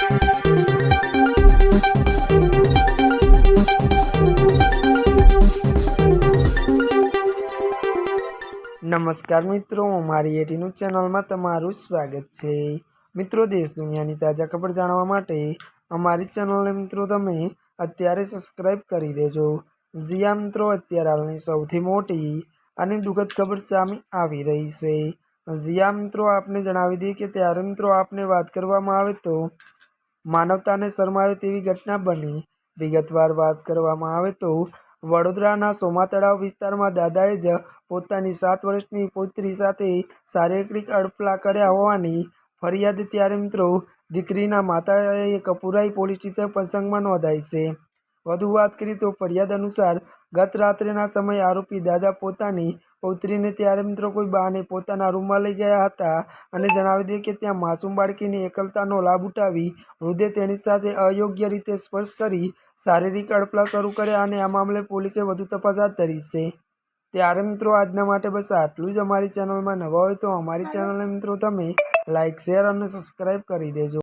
नमस्कार मित्रों, अमारी एटीन्यूज चेनल में तमारुं स्वागत है। मित्रों, देश दुनियानी ताजा खबर जाणवा माटे अमारी चेनल ने मित्रों तमे अत्यारे सब्सक्राइब करी देजो। जी हाँ मित्रों, अत्यारे हालनी सौथी मोटी अने दुखद खबर सामे आवी रही है। जी हाँ मित्रों, आपने जणावी दीए के त्यारे मित्रों आपने बात करवामां आवे तो मानवताने शरमावे तेवी घटना बनी। विगतवार बात करवामां आवे तो वडोदराना सोमा तळाव विस्तारमां दादाए ज पोतानी 7 वर्षनी पुत्री साथे शारीरिक अडपला कर्या होवानी फरियाद त्यारे मित्रों दीकरीना माताए कपुराई पोलीस स्टेशन प्रसंगमां नोंधाई छे। વધુ વાત કરીએ તો ફરિયાદ અનુસાર ગત રાત્રેના સમયે આરોપી દાદા પોતાની પૌત્રીને ત્યારે મિત્રો કોઈ બહાને પોતાના રૂમમાં લઈ ગયા હતા અને જણાવી દે કે ત્યાં માસૂમ બાળકીની એકલતાનો લાભ ઉઠાવી વૃદ્ધે તેની સાથે અયોગ્ય રીતે સ્પર્શ કરી શારીરિક અડપલા શરૂ કર્યા અને આ મામલે પોલીસે વધુ તપાસ હાથ ધરી છે। ત્યારે મિત્રો આજના માટે બસ આટલું જ। અમારી ચેનલમાં નવા હોય તો અમારી ચેનલને મિત્રો તમે લાઇક, શેર અને સબસ્ક્રાઈબ કરી દેજો।